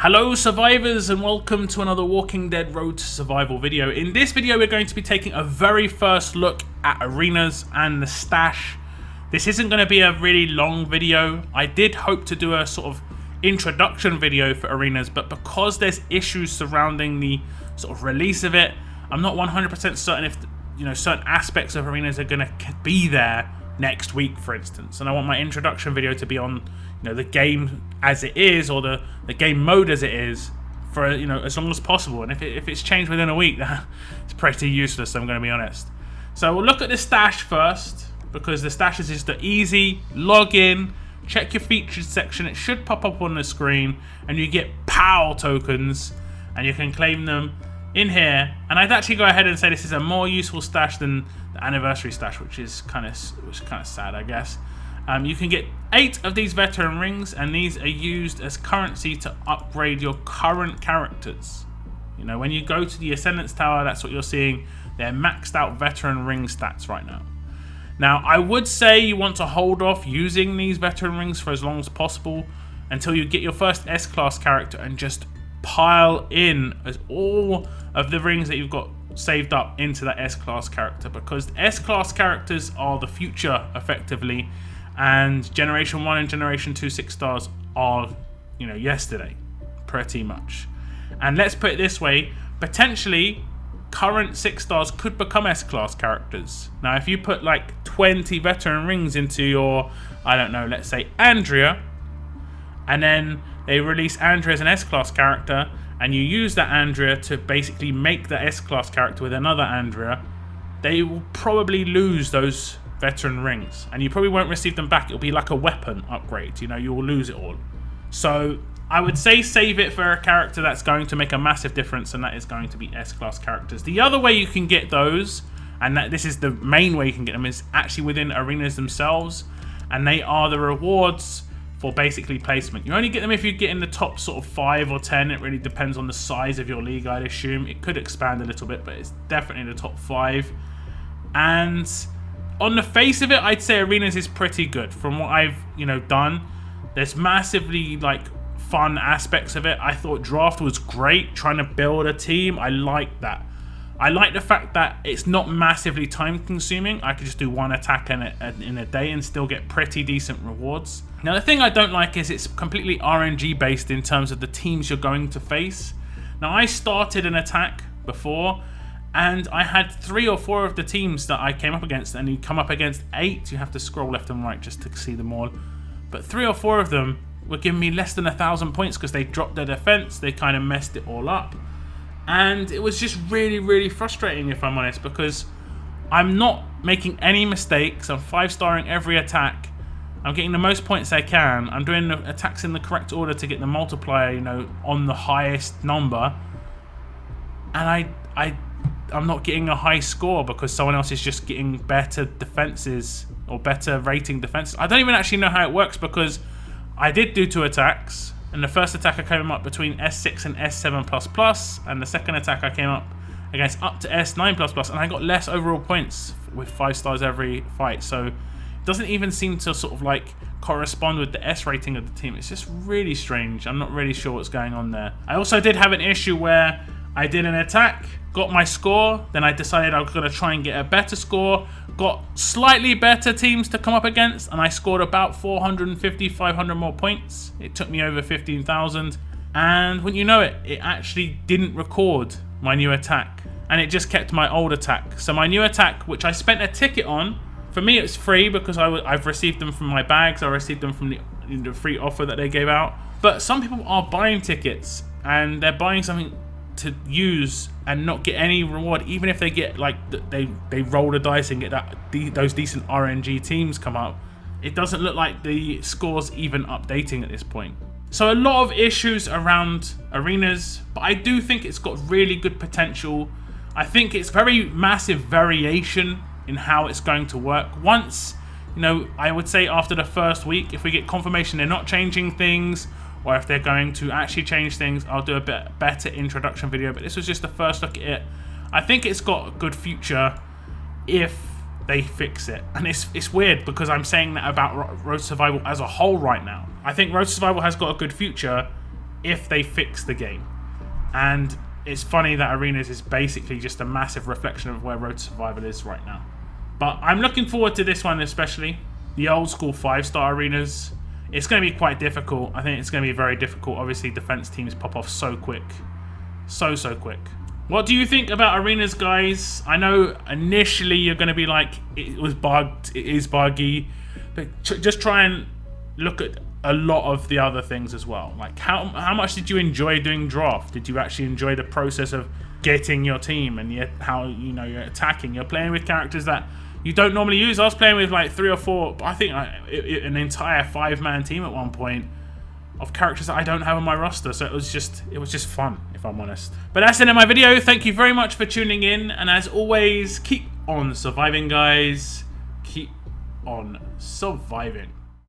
Hello survivors and welcome to another Walking Dead Road to Survival video. In this video we're going to be taking a very first look at arenas and the stash. This isn't going to be a really long video. I did hope to do a sort of introduction video for arenas, but because there's issues surrounding the sort of release of it, I'm not 100% certain if certain aspects of arenas are going to be there next week, for instance. And I want my introduction video to be on the game as it is, or the game mode as it is, for as long as possible. And if it's changed within a week, it's pretty useless, I'm going to be honest. So we'll look at the stash first, because the stash is just the easy log in, check your featured section. It should pop up on the screen and you get POW tokens and you can claim them in here. And I'd actually go ahead and say this is a more useful stash than the anniversary stash, which is kind of sad, I guess. You can get 8 of these veteran rings, and these are used as currency to upgrade your current characters. When you go to the Ascendance Tower, that's what you're seeing. They're maxed out veteran ring stats right now. Now, I would say you want to hold off using these veteran rings for as long as possible until you get your first S-Class character and just pile in as all of the rings that you've got saved up into that S-Class character, because S-Class characters are the future, effectively. And Generation 1 and Generation 2 6 stars are, yesterday, pretty much. And let's put it this way, potentially, current 6 stars could become S-Class characters. Now, if you put like 20 veteran rings into your, I don't know, let's say Andrea, and then they release Andrea as an S-Class character, and you use that Andrea to basically make the S-Class character with another Andrea, they will probably lose those veteran rings, and you probably won't receive them back. It'll be like a weapon upgrade, you will lose it all. So I would say save it for a character that's going to make a massive difference, and that is going to be S-Class characters. The other way you can get those, and this is the main way you can get them, is actually within arenas themselves, and they are the rewards for basically placement. You only get them if you get in the top sort of 5 or 10. It really depends on the size of your league, I'd assume. It could expand a little bit, but it's definitely the top 5. And on the face of it, I'd say arenas is pretty good. From what I've done, there's massively fun aspects of it. I thought draft was great, trying to build a team. I like that. I like the fact that it's not massively time consuming. I could just do one attack in a day and still get pretty decent rewards. Now, the thing I don't like is it's completely RNG based in terms of the teams you're going to face. Now, I started an attack before, and I had 3 or 4 of the teams that I came up against, and you come up against 8. You have to scroll left and right just to see them all. But 3 or 4 of them were giving me less than 1,000 points because they dropped their defense. They kind of messed it all up. And it was just really, really frustrating, if I'm honest, because I'm not making any mistakes. I'm 5-starring every attack. I'm getting the most points I can. I'm doing the attacks in the correct order to get the multiplier, on the highest number. And I'm not getting a high score because someone else is just getting better defenses or better rating defenses. I don't even actually know how it works, because I did do 2 attacks, and the first attack I came up between S6 and S7++, and the second attack I came up against up to S9++, and I got less overall points with 5 stars every fight. So it doesn't even seem to sort of correspond with the S rating of the team. It's just really strange. I'm not really sure what's going on there. I also did have an issue where I did an attack, got my score, then I decided I was going to try and get a better score, got slightly better teams to come up against, and I scored about 450, 500 more points. It took me over 15,000, and when you know it, it actually didn't record my new attack, and it just kept my old attack. So my new attack, which I spent a ticket on, for me it's free because I've received them from my bags, I received them from the free offer that they gave out. But some people are buying tickets, and they're buying something to use and not get any reward, even if they get they roll the dice and get those decent RNG teams come up. It doesn't look like the score's even updating at this point. So a lot of issues around arenas, but I do think it's got really good potential. I think it's very massive variation in how it's going to work. Once, I would say after the first week, if we get confirmation they're not changing things, or if they're going to actually change things, I'll do a bit better introduction video. But this was just the first look at it. I think it's got a good future if they fix it. And it's weird because I'm saying that about Road to Survival as a whole right now. I think Road to Survival has got a good future if they fix the game. And it's funny that Arenas is basically just a massive reflection of where Road to Survival is right now. But I'm looking forward to this one especially. The old school 5-star arenas. It's going to be quite difficult. I think it's going to be very difficult. Obviously, defense teams pop off so quick. So quick. What do you think about arenas, guys? I know initially you're going to be like, it was bugged, it is buggy. But just try and look at a lot of the other things as well. Like, how much did you enjoy doing draft? Did you actually enjoy the process of getting your team and yet how, you know, you're attacking? You're playing with characters that you don't normally use. I was playing with like 3 or 4, I think an entire 5-man team at one point of characters that I don't have on my roster. So it was just fun, if I'm honest. But that's the end of my video. Thank you very much for tuning in. And as always, keep on surviving, guys. Keep on surviving.